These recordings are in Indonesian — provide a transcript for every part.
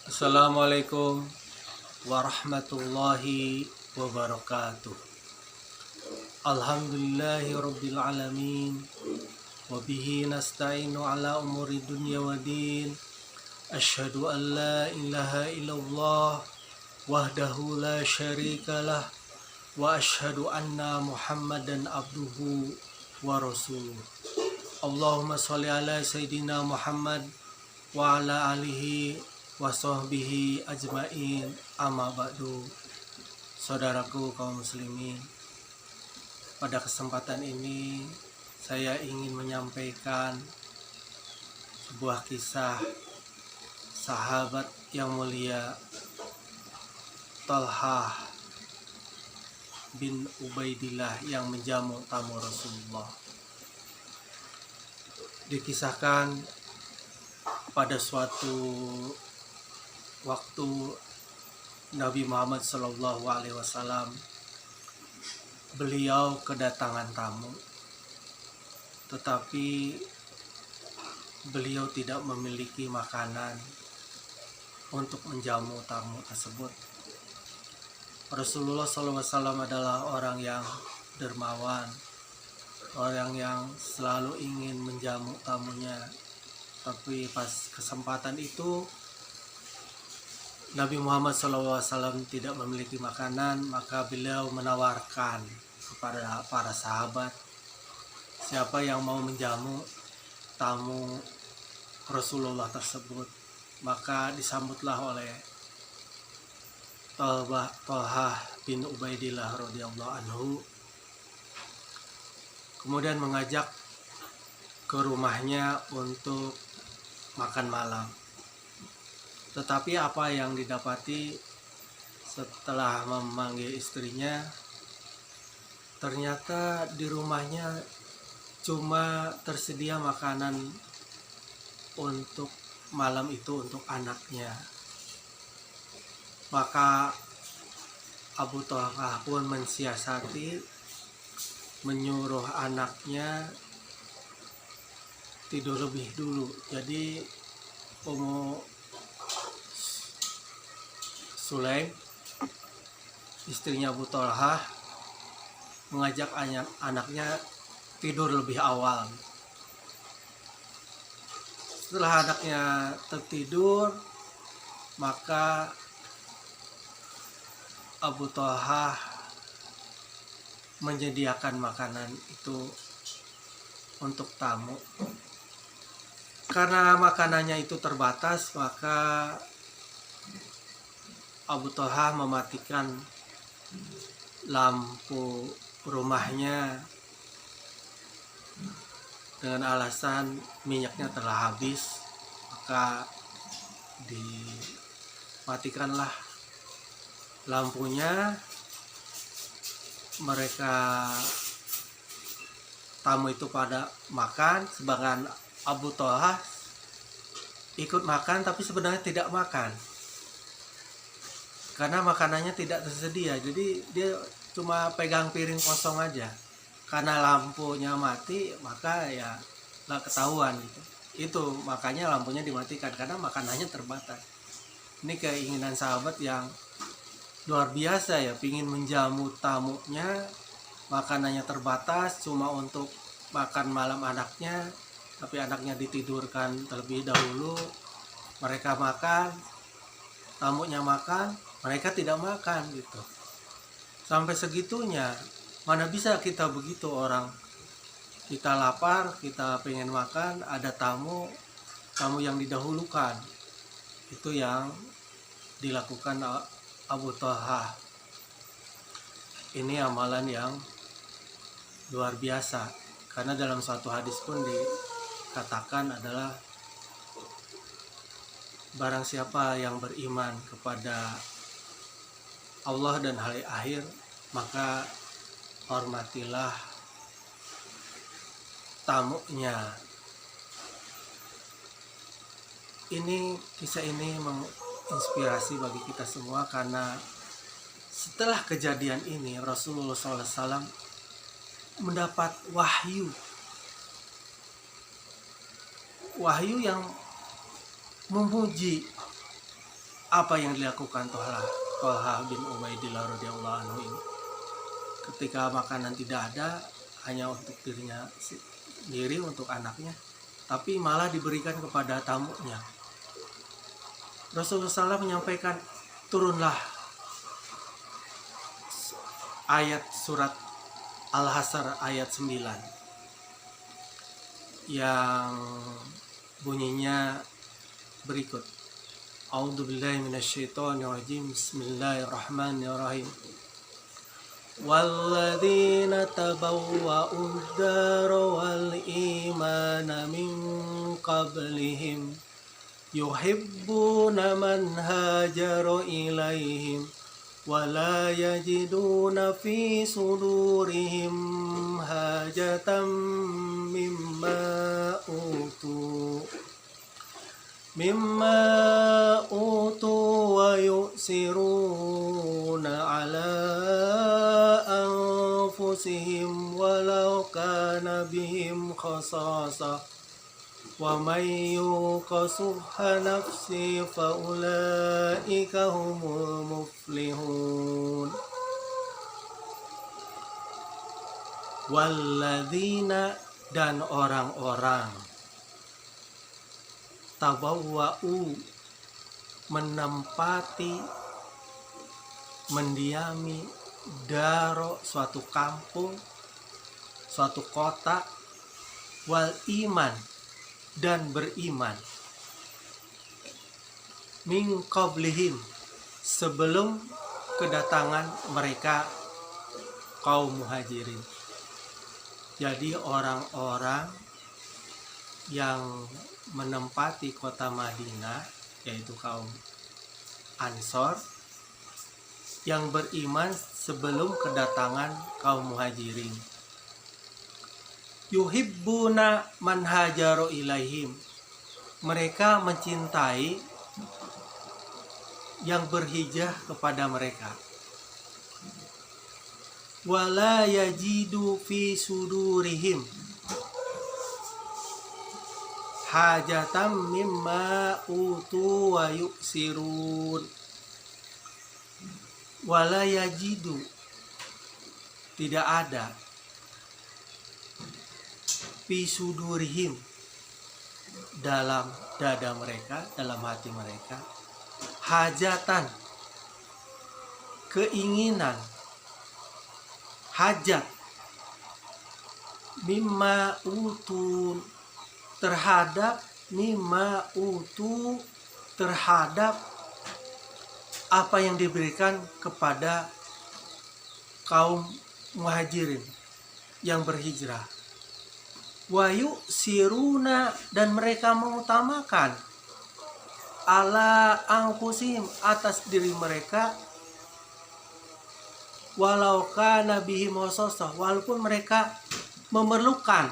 Assalamualaikum warahmatullahi wabarakatuh. Alhamdulillahi rabbil alamin. Wabihi nasta'inu ala umuri dunya wa din. Ashhadu an la ilaha illallah wahdahu la syarika lah. Wa ashhadu anna muhammadan abduhu wa rasuluh. Allahumma sholli ala sayyidina Muhammad wa ala alihi wa sahbihi ajmain, amma ba'du. Saudaraku kaum muslimin, pada kesempatan ini saya ingin menyampaikan sebuah kisah sahabat yang mulia Thalhah bin Ubaidillah yang menjamu tamu Rasulullah. Dikisahkan pada suatu waktu Nabi Muhammad SAW beliau kedatangan tamu, tetapi beliau tidak memiliki makanan untuk menjamu tamu tersebut. Rasulullah SAW adalah orang yang dermawan, orang yang selalu ingin menjamu tamunya. Tapi pas kesempatan itu Nabi Muhammad SAW tidak memiliki makanan, maka beliau menawarkan kepada para sahabat, siapa yang mau menjamu tamu Rasulullah tersebut. Maka disambutlah oleh Thalhah bin Ubaidillah radhiyallahu anhu, kemudian mengajak ke rumahnya untuk makan malam. Tetapi apa yang didapati setelah memanggil istrinya, ternyata di rumahnya cuma tersedia makanan untuk malam itu untuk anaknya. Maka Abu Thalhah pun mensiasati, menyuruh anaknya tidur lebih dulu. Jadi Ummu Sulaim, istrinya Abu Thalhah, mengajak anaknya tidur lebih awal. Setelah anaknya tertidur, maka Abu Thalhah menyediakan makanan itu untuk tamu. Karena makanannya itu terbatas, maka Abu Thalhah mematikan lampu rumahnya dengan alasan minyaknya telah habis. Maka dimatikanlah lampunya. Mereka tamu itu pada makan, sedangkan Abu Thalhah ikut makan tapi sebenarnya tidak makan karena makanannya tidak tersedia. Jadi dia cuma pegang piring kosong aja. Karena lampunya mati, maka ya nggak ketahuan gitu. Itu makanya lampunya dimatikan karena makanannya terbatas. Ini keinginan sahabat yang luar biasa ya, pingin menjamu tamunya, makanannya terbatas cuma untuk makan malam anaknya, tapi anaknya ditidurkan terlebih dahulu. Mereka makan, tamunya makan, mereka tidak makan gitu. Sampai segitunya, mana bisa kita begitu orang. Kita lapar, kita pengen makan, ada tamu yang didahulukan. Itu yang dilakukan Abu Thalhah. Ini amalan yang luar biasa. Karena dalam suatu hadis pun dikatakan adalah barang siapa yang beriman kepada Allah dan hari akhir, maka hormatilah tamunya. Kisah ini menginspirasi bagi kita semua, karena setelah kejadian ini Rasulullah SAW mendapat wahyu yang memuji apa yang dilakukan Thalha bin Ubaidillah radhiyallahu anhu ini. Ketika makanan tidak ada, hanya untuk dirinya sendiri, untuk anaknya, tapi malah diberikan kepada tamunya. Rasulullah SAW menyampaikan, turunlah ayat surat Al-Hasr ayat 9 yang bunyinya berikut. A'udzubillahi minasyaitonirrajim. Bismillahirrahmanirrahim. Walladzina tabawwa'ud dara wal imana min qablihim yuhibbuna man hajara ilaihim wala yajiduna fi sudurihim hajatan mimma utu wa yu'siruna ala anfusihim walau kana bihim khasasah wa may yuqa shuhha nafsi fa ulaika humul muflihun. Walladzina, dan orang-orang, tabawwa'u, menempati, mendiami, daro, suatu kampung, suatu kota, wal iman, dan beriman, min qablihim, sebelum kedatangan mereka kaum muhajirin. Jadi orang-orang yang menempati kota Madinah, yaitu kaum Ansor, yang beriman sebelum kedatangan kaum muhajirin. Yuhibbuna man hajaru ilaihim, mereka mencintai yang berhijrah kepada mereka. Wala yajidu fi sudurihim hajatam mimma utu wa yuksirun. Wala yajidu, tidak ada, fi sudurihim, dalam dada mereka, dalam hati mereka, hajatan, keinginan, hajat, mimma utu, terhadap, mimma utu, terhadap apa yang diberikan kepada kaum muhajirin yang berhijrah. Wa yu'siruna, dan mereka mengutamakan, ala anfusihim, atas diri mereka, walau kana bihim khasasah, walaupun mereka memerlukan.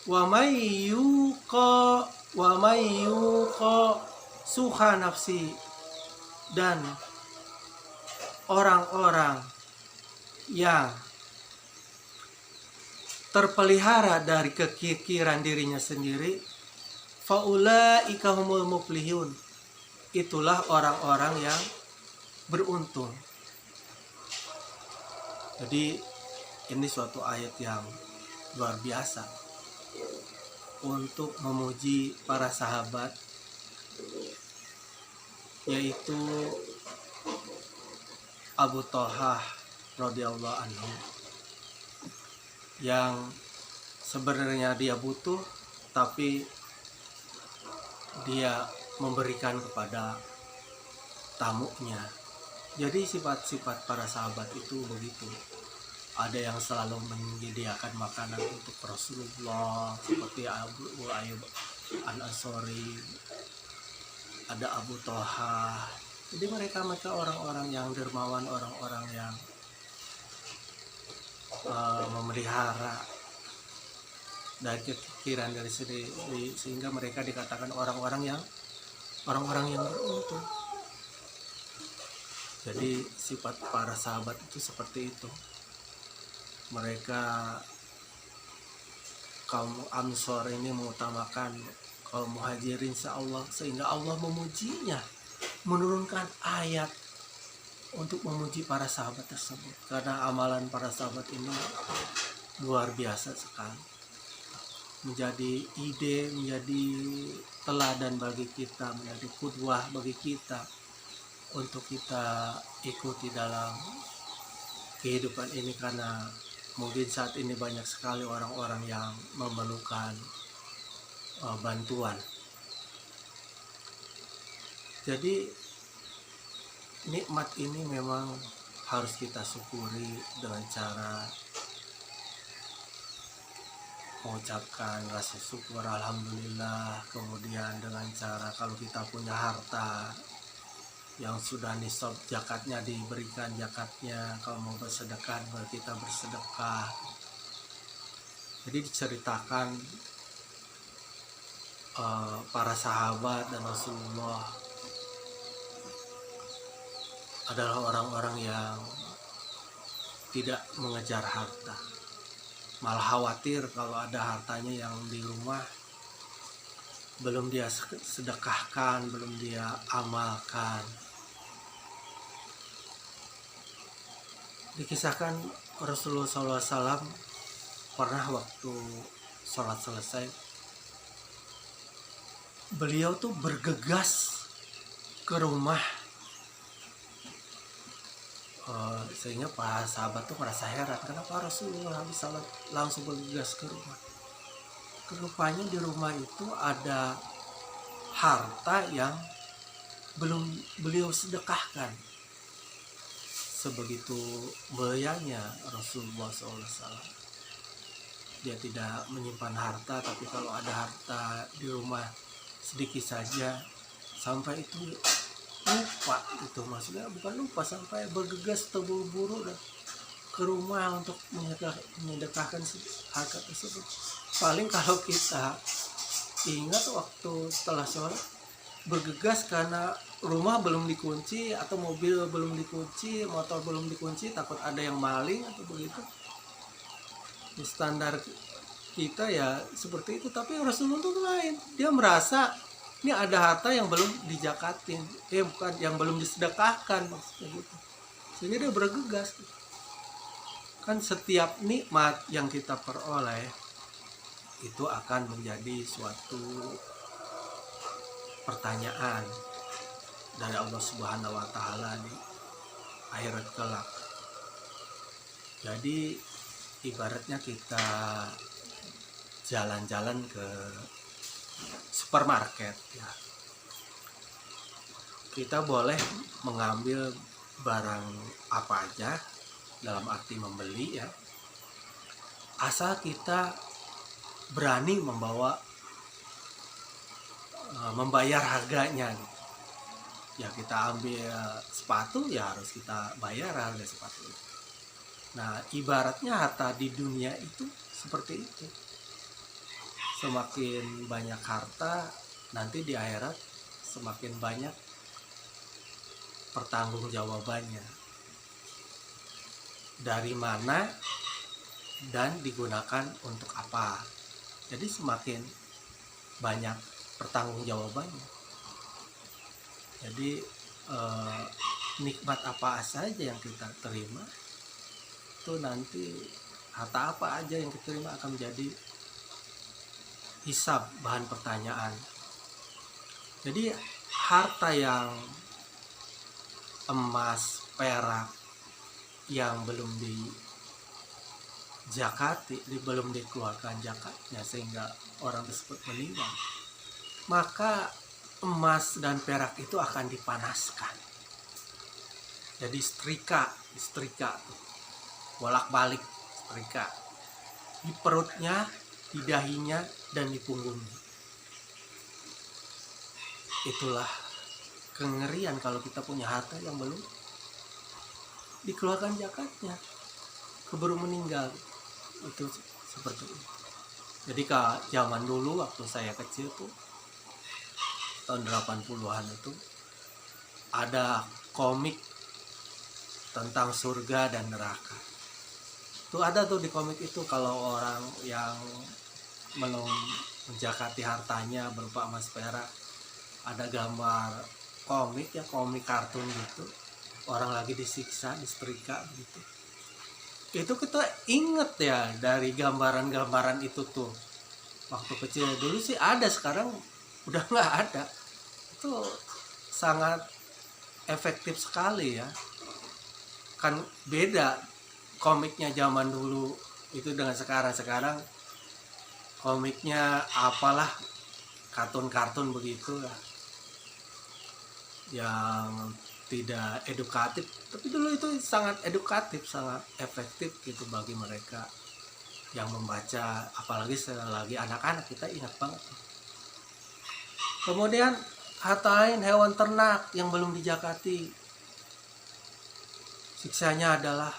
Wa may yuqa shuhha nafsi, dan orang-orang yang terpelihara dari kekikiran dirinya sendiri, faulaika humul muflihun, itulah orang-orang yang beruntung. Jadi ini suatu ayat yang luar biasa untuk memuji para sahabat, yaitu Abu Thalha radhiyallahu anhu, yang sebenarnya dia butuh tapi dia memberikan kepada tamunya. Jadi sifat-sifat para sahabat itu begitu. Ada yang selalu menyediakan makanan untuk Rasulullah, seperti Abu Ayyub Al-Ansari, ada Abu Thalha. Jadi mereka orang-orang yang dermawan, orang-orang yang memelihara dari kekikiran dari sendiri, sehingga mereka dikatakan orang-orang yang beruntung. Jadi sifat para sahabat itu seperti itu. Mereka kaum Ansor ini mengutamakan kaum muhajirin sehingga Allah memujinya, menurunkan ayat untuk memuji para sahabat tersebut, karena amalan para sahabat ini luar biasa sekali, menjadi ide, menjadi teladan bagi kita, menjadi qudwah bagi kita untuk kita ikuti dalam kehidupan ini, karena mungkin saat ini banyak sekali orang-orang yang memerlukan bantuan. Jadi nikmat ini memang harus kita syukuri dengan cara mengucapkan rasa syukur alhamdulillah, kemudian dengan cara kalau kita punya harta yang sudah nisab zakatnya diberikan zakatnya, kalau mau bersedekah kita bersedekah. Jadi diceritakan para sahabat dan Rasulullah adalah orang-orang yang tidak mengejar harta, malah khawatir kalau ada hartanya yang di rumah belum dia sedekahkan, belum dia amalkan. Dikisahkan Rasulullah SAW pernah waktu sholat selesai, beliau tuh bergegas ke rumah, sehingga para sahabat tuh merasa heran, kenapa Rasulullah habis salat langsung bergegas ke rumah. Rupanya di rumah itu ada harta yang belum beliau sedekahkan. Sebegitu mulianya Rasulullah SAW, dia tidak menyimpan harta, tapi kalau ada harta di rumah sedikit saja, sampai itu lupa, itu maksudnya bukan lupa, sampai bergegas terburu-buru dan ke rumah untuk menyedekahkan harta tersebut. Paling kalau kita ingat waktu setelah sholat bergegas karena rumah belum dikunci atau mobil belum dikunci, motor belum dikunci, takut ada yang maling atau begitu. Di standar kita ya seperti itu, tapi Rasulullah itu lain, dia merasa ini ada harta yang belum dijakatin, bukan yang belum disedekahkan maksudnya gitu, sehingga dia bergegas. Kan setiap nikmat yang kita peroleh itu akan menjadi suatu pertanyaan dari Allah Subhanahu wa Ta'ala di akhirat kelak. Jadi ibaratnya kita jalan-jalan ke supermarket ya, kita boleh mengambil barang apa aja, dalam arti membeli ya, asal kita berani membayar harganya gitu. Ya kita ambil sepatu ya harus kita bayar harga sepatu. Nah ibaratnya harta di dunia itu seperti itu. Semakin banyak harta, nanti di akhirat semakin banyak pertanggungjawabannya. Dari mana dan digunakan untuk apa. Jadi semakin banyak pertanggungjawabannya. Jadi nikmat apa saja yang kita terima itu nanti, harta apa aja yang kita terima akan menjadi hisab, bahan pertanyaan. Jadi harta yang emas, perak yang belum dijakati, belum dikeluarkan zakatnya sehingga orang tersebut meninggal, maka emas dan perak itu akan dipanaskan. Jadi setrika bolak-balik setrika di perutnya, di dahinya, dan di punggungnya. Itulah kengerian kalau kita punya harta yang belum dikeluarkan zakatnya, keburu meninggal. Itu seperti itu. Jadi ke zaman dulu waktu saya kecil tuh, tahun 80-an itu ada komik tentang surga dan neraka. Tuh ada tuh di komik itu, kalau orang yang belum menjakati hartanya berupa emas perak. Ada gambar komik ya, komik kartun gitu, orang lagi disiksa, disetrika gitu. Itu kita inget ya dari gambaran-gambaran itu tuh waktu kecil. Dulu sih ada, sekarang udah nggak ada. Itu sangat efektif sekali ya, kan beda komiknya zaman dulu itu dengan sekarang komiknya apalah, kartun-kartun begitu ya, yang tidak edukatif, tapi dulu itu sangat edukatif, sangat efektif gitu bagi mereka yang membaca, apalagi selagi anak-anak, kita ingat banget. Kemudian harta lain hewan ternak yang belum dijakati, siksanya adalah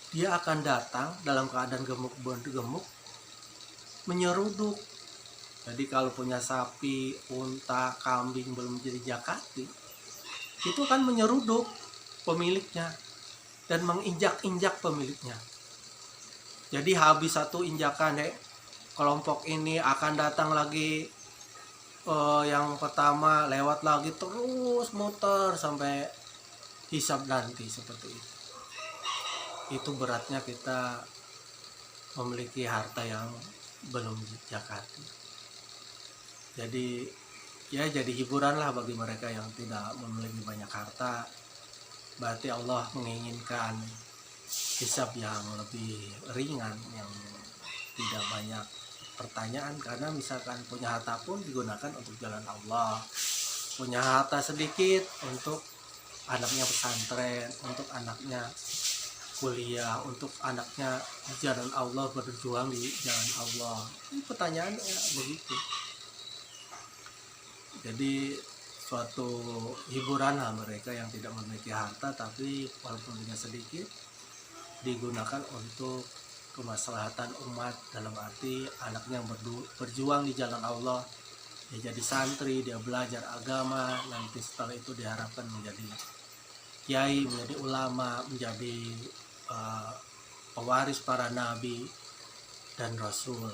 dia akan datang dalam keadaan gemuk menyeruduk. Jadi kalau punya sapi, unta, kambing belum dijakati, itu kan menyeruduk pemiliknya dan menginjak-injak pemiliknya. Jadi habis satu injakan kelompok ini akan datang lagi, yang pertama lewat lagi, terus muter sampai hisab nanti, seperti itu. Itu beratnya kita memiliki harta yang belum dijakati. Jadi ya jadi hiburan lah bagi mereka yang tidak memiliki banyak harta. Berarti Allah menginginkan hisab yang lebih ringan, yang tidak banyak pertanyaan, karena misalkan punya harta pun digunakan untuk jalan Allah, punya harta sedikit untuk anaknya pesantren, untuk anaknya kuliah, untuk anaknya di jalan Allah, berjuang di jalan Allah. Ini pertanyaannya begitu. Jadi suatu hiburan lah mereka yang tidak memiliki harta, tapi walaupun punya sedikit digunakan untuk kemaslahatan umat, dalam arti anaknya yang berjuang di jalan Allah, dia jadi santri, dia belajar agama, nanti setelah itu diharapkan menjadi kiai, menjadi ulama, menjadi pewaris para nabi dan rasul.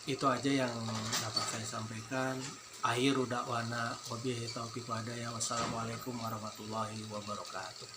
Itu aja yang dapat saya sampaikan. Akhiru da'wana wabillahi taufiq wa hidayah. Wassalamualaikum warahmatullahi wabarakatuh.